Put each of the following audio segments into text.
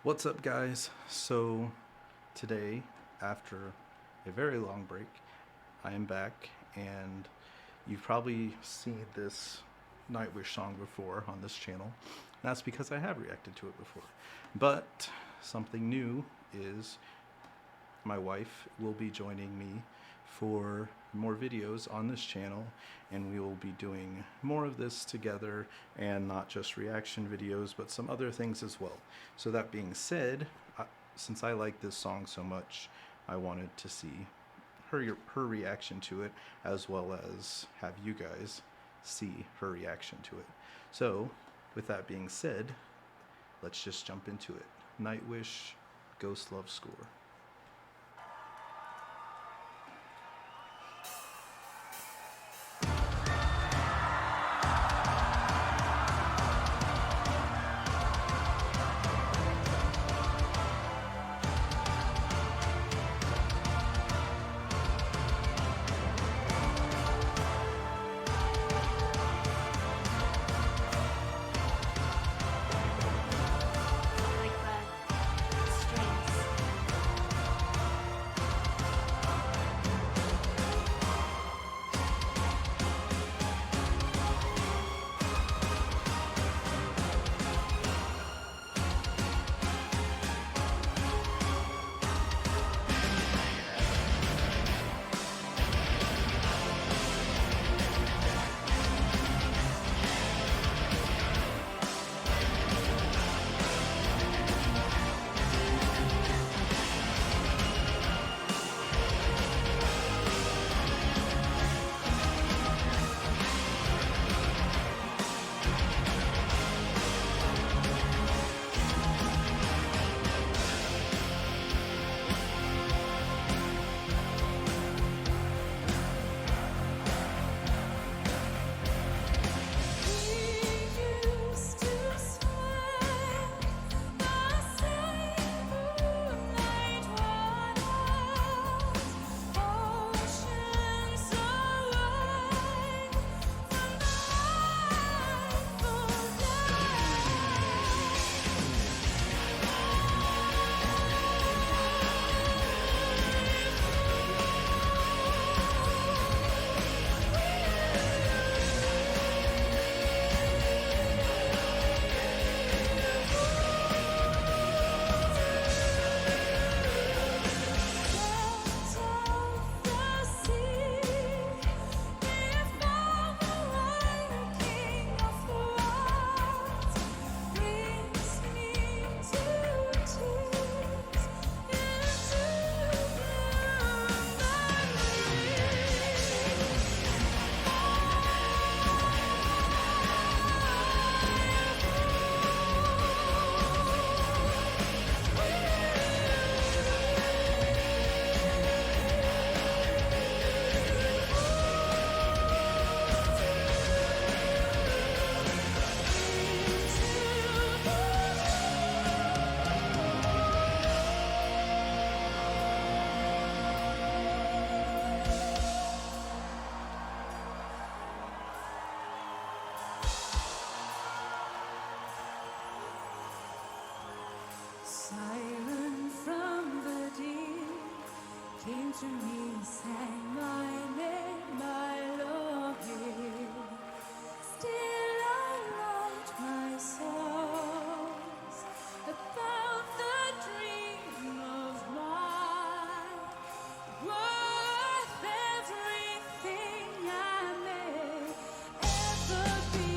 What's up, guys? So, today, after a very long break, I am back, and you've probably seen this Nightwish song before on this channel. That's because I have reacted to it before. But something new is my wife will be joining me for more videos on this channel, and we will be doing more of this together, and not just reaction videos but some other things as well. So that being said, since I like this song so much, I wanted to see her reaction to it, as well as have you guys see her reaction to it. So with that being said, let's just jump into it. Nightwish Ghost Love Score. Siren from the deep came to me, sang my name, my Lord. Still I write my songs about the dream of mine, worth everything I may ever be.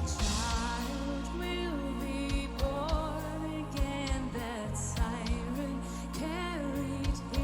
Child will be born again, that siren carried him.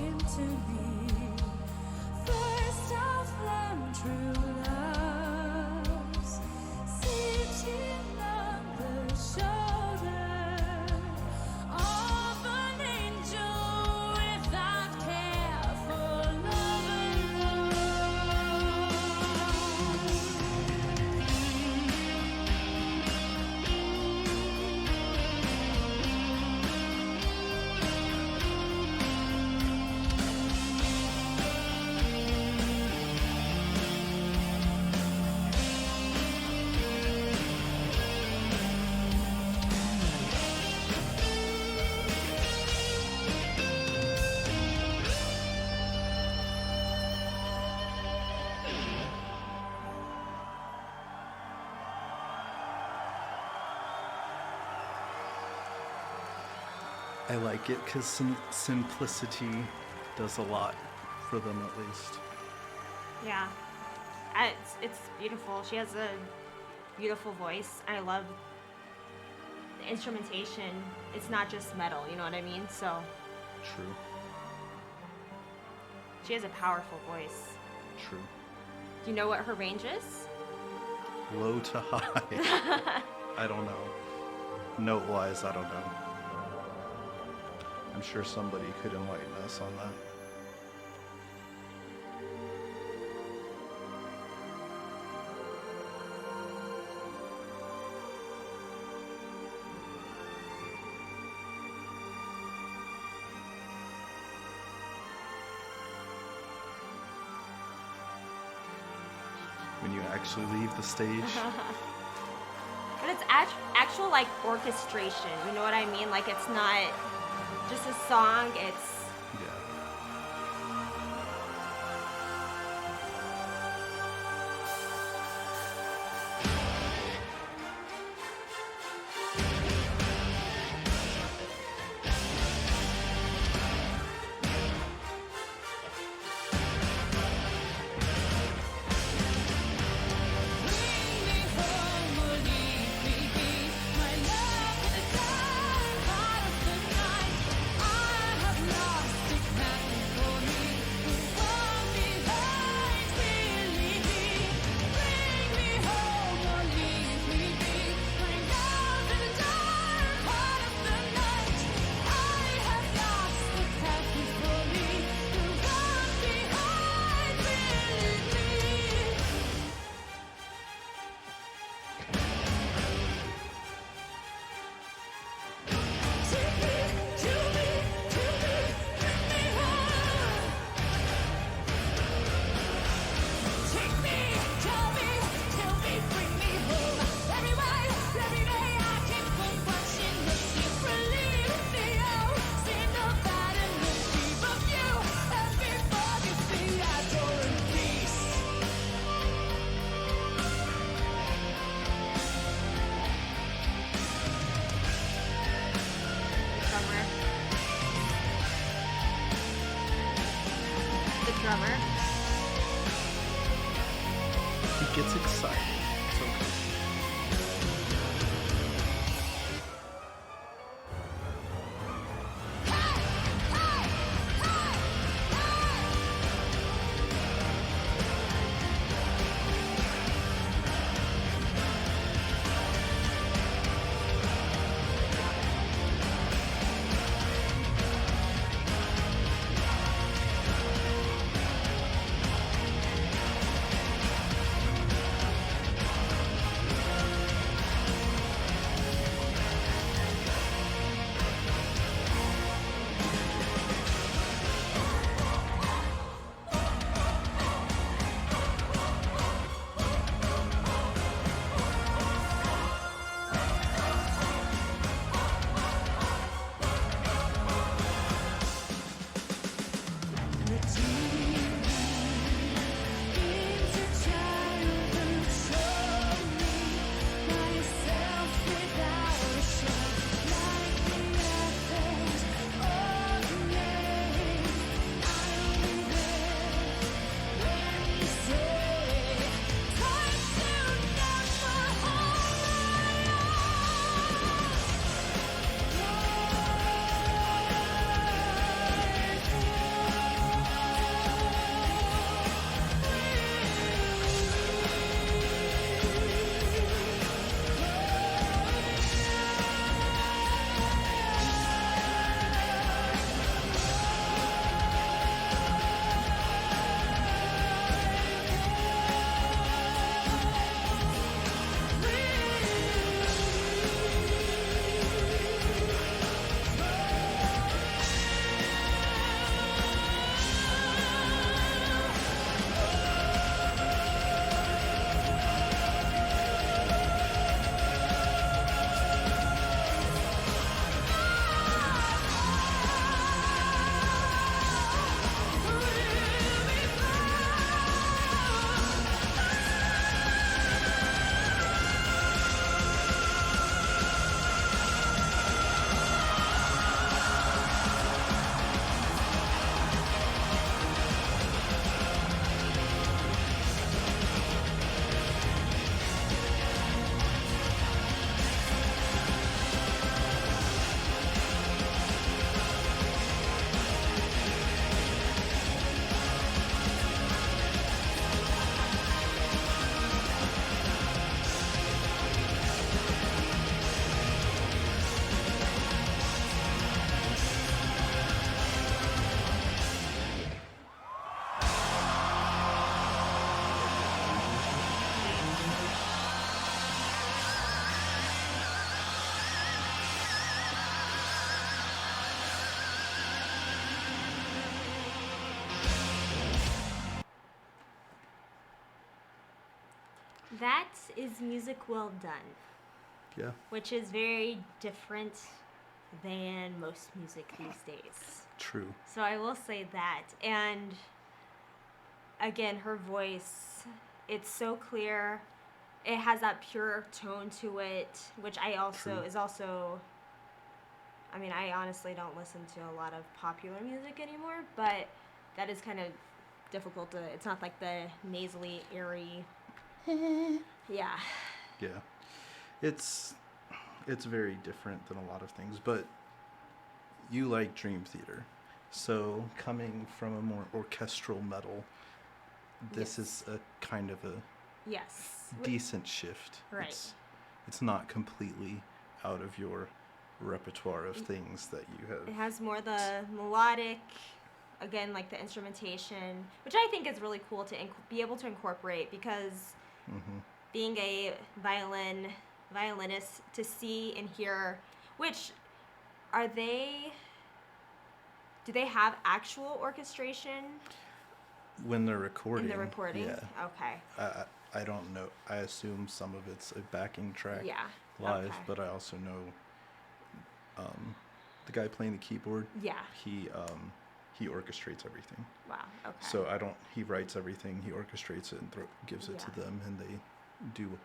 I like it because simplicity does a lot for them, at least. Yeah. It's beautiful. She has a beautiful voice. I love the instrumentation. It's not just metal, you know what I mean? So True. she has a powerful voice. True. Do you know what her range is? Low to high. I don't know. Note-wise, I don't know. I'm sure somebody could enlighten us on that. When you actually leave the stage, But it's actual like orchestration. You know what I mean? Like it's not just a song. It's yeah. drummer. He gets excited. It's okay. That is music well done, Yeah, which is very different than most music these days. true. So I will say that. And again, her voice, it's so clear. It has that pure tone to it, which I also True. is also. I mean, I honestly don't listen to a lot of popular music anymore, but that is kind of difficult to. It's not like the nasally, airy. Yeah. Yeah, it's very different than a lot of things, but you like Dream Theater, so coming from a more orchestral metal, this Yes. is a kind of a Yes. decent shift. Right. It's not completely out of your repertoire of things that you It have. has more the melodic, again, like the instrumentation, which I think is really cool to be able to incorporate because Hmm. being a violinist, to see and hear, which are they? Do they have actual orchestration When they're recording, in the recording? yeah. Okay. I don't know. I assume some of it's a backing track Yeah. live, Okay. but I also know the guy playing the keyboard. Yeah. He orchestrates everything. Wow. Okay. So I don't. He writes everything. He orchestrates it and gives it to Yeah. them, and they do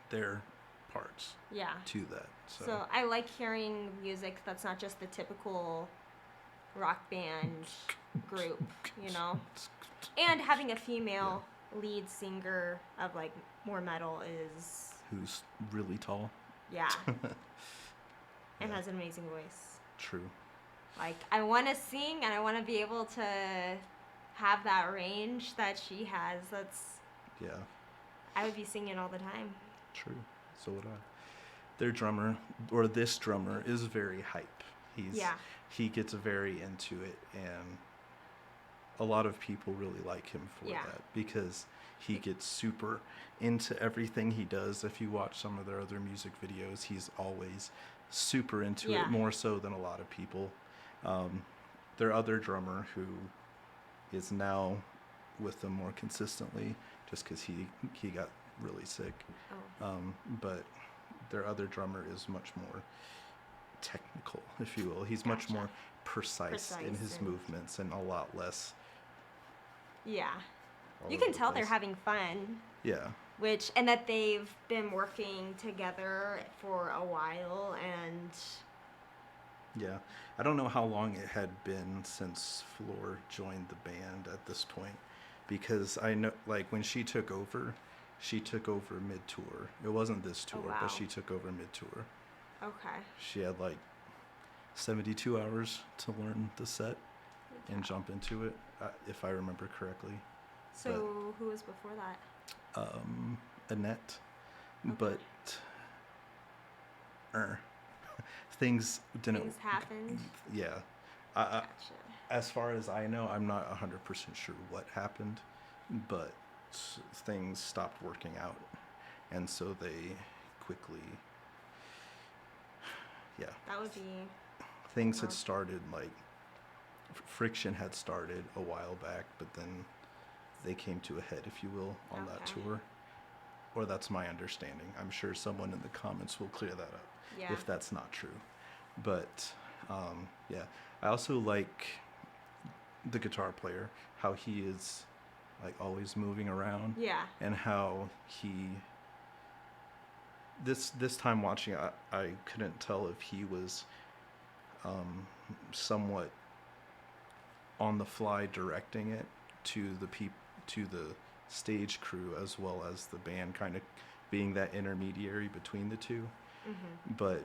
their parts Yeah. to that. So I like hearing music that's not just the typical rock band group, you know? And having a female lead singer of like more metal is, who's really tall? yeah, and Yeah. has an amazing voice. True. Like, I want to sing and I want to be able to have that range that she has. Yeah. I would be singing all the time. True. So would I. Their drummer, or this drummer, is very hype. Yeah. He gets very into it, and a lot of people really like him for Yeah. that because he gets super into everything he does. If you watch some of their other music videos, he's always super into Yeah. it, more so than a lot of people. Their other drummer, who is now with them more consistently, just because he got really sick. Oh. But their other drummer is much more technical, if you will. He's much Gotcha. more precise in Precise his and- movements and a lot less. Yeah. all You over can the tell they're place. having fun. Yeah, And that they've been working together for a while, and yeah. I don't know how long it had been since Floor joined the band at this point, because I know, like, when she took over mid-tour. It wasn't this tour, wow. but she took over mid-tour. okay. She had like 72 hours to learn the set and jump into it, if I remember correctly. So who was before that? Annette, Okay. but things didn't. Things happened. Yeah, Gotcha. as far as I know, I'm not 100% sure what happened, but things stopped working out, and so they quickly. Yeah, That would be. things Wow. had started, like friction had started a while back, but then they came to a head, if you will, on that Okay. tour. Or that's my understanding. I'm sure someone in the comments will clear that up Yeah. if that's not true. But yeah, I also like the guitar player, how he is like always moving around, Yeah. and how he. This time watching, I couldn't tell if he was somewhat on the fly directing it to the stage crew, as well as the band, kind of being that intermediary between the two. Mm-hmm. But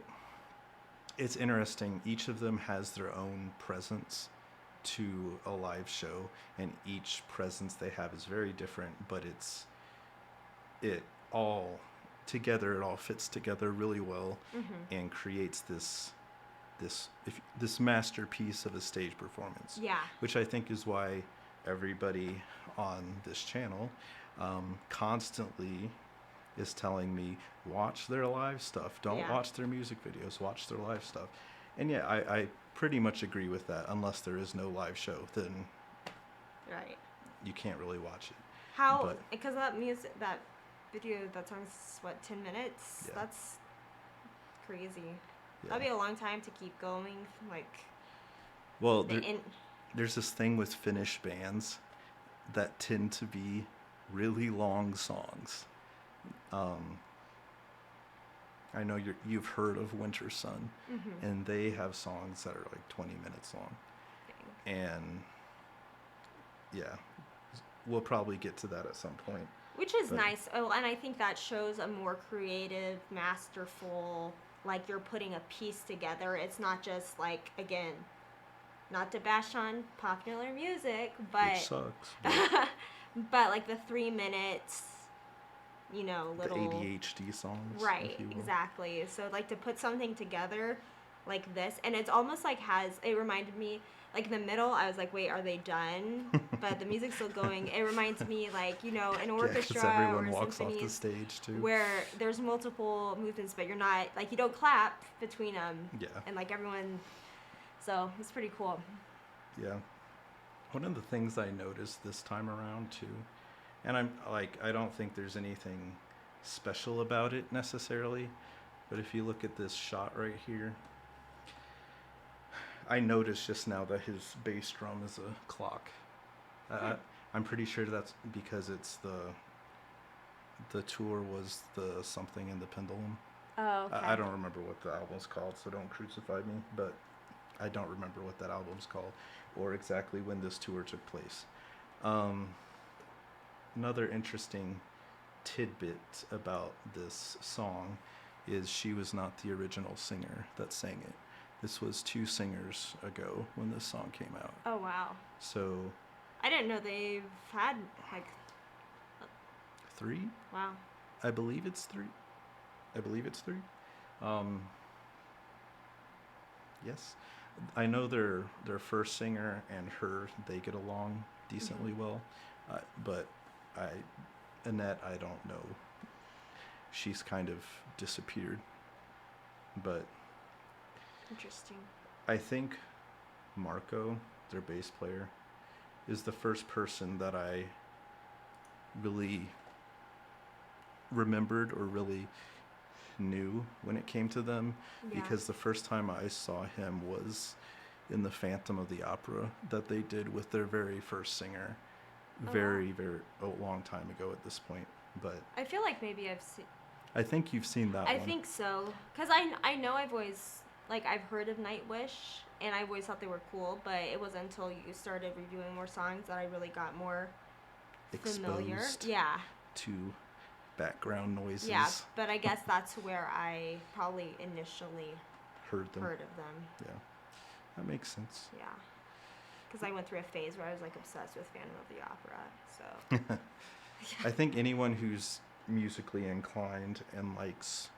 it's interesting, each of them has their own presence to a live show, and each presence they have is very different, but it all fits together really well, Mm-hmm. and creates this masterpiece of a stage performance. Yeah. Which I think is why everybody on this channel constantly is telling me, watch their live stuff. Don't Yeah. watch their music videos. Watch their live stuff. And yeah, I pretty much agree with that. Unless there is no live show, then Right. you can't really watch it. How? But- Because that music, that video, that song's what, 10 minutes? Yeah. That's crazy. Yeah. That'd be a long time to keep going. Like, Well, the there's this thing with Finnish bands that tend to be really long songs. I know you've heard of Winter Sun, and they have songs that are like 20 minutes long. And yeah, we'll probably get to that at some point. Which is But- nice. Oh, and I think that shows a more creative, masterful, like you're putting a piece together. It's not just like, again, not to bash on popular music, Which but sucks. But but like the 3 minutes, you know, the little ADHD songs. right, if you will. exactly. So like to put something together like this, and it's almost like it reminded me, like in the middle I was like, wait, are they done? But the music's still going. It reminds me, like, you know, an Yeah, orchestra because everyone or walks off the symphonies stage too. where there's multiple movements, but you're not, like, you don't clap between them. Yeah. And like everyone, so it's pretty cool. Yeah. One of the things I noticed this time around too, and I'm like, I don't think there's anything special about it necessarily, but if you look at this shot right here, I noticed just now that his bass drum is a clock. I'm pretty sure that's because it's the tour was the Something in the Pendulum. Oh, okay. I don't remember what the album's called, so don't crucify me, but I don't remember what that album's called or exactly when this tour took place. Another interesting tidbit about this song is she was not the original singer that sang it. This was 2 singers ago when this song came out. Oh, wow. So I didn't know they've had, like, 3? wow. I believe it's 3. Yes. I know their first singer and her, they get along decently well. But Annette, I don't know. She's kind of disappeared. But Interesting. I think Marco, their bass player, is the first person that I really remembered or really knew when it came to them, Yeah. because the first time I saw him was in the Phantom of the Opera that they did with their very first singer, very long time ago at this point. But I feel like maybe I've seen. I think you've seen that I one. think so, because I know I've always, like, I've heard of Nightwish, and I've always thought they were cool, but it wasn't until you started reviewing more songs that I really got more familiar. Exposed Yeah. to background noises. Yeah, but I guess that's where I probably initially Heard them. heard of them. Yeah, that makes sense. Yeah. Because I went through a phase where I was, like, obsessed with Phantom of the Opera, so. I think anyone who's musically inclined and likes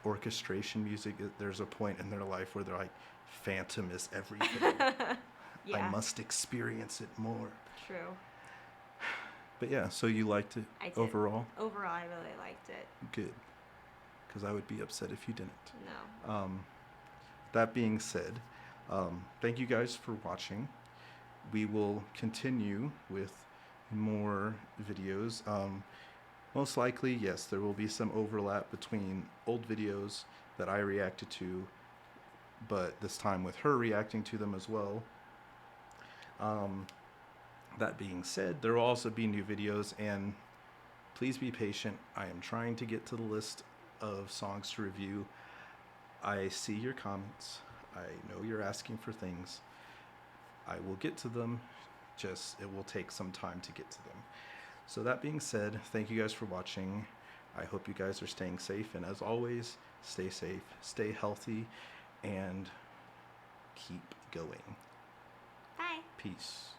orchestration music, there's a point in their life where they're like, Phantom is everything. Yeah. I must experience it more. True. But yeah, so you liked it I did. overall? Overall, I really liked it. Good. Because I would be upset if you didn't. No. That being said, thank you guys for watching. We will continue with more videos. Most likely, yes, there will be some overlap between old videos that I reacted to, but this time with her reacting to them as well. That being said, there will also be new videos, and please be patient. I am trying to get to the list of songs to review. I see your comments. I know you're asking for things. I will get to them, just it will take some time to get to them. So that being said, thank you guys for watching. I hope you guys are staying safe, and as always, stay safe, stay healthy, and keep going. Bye. Peace.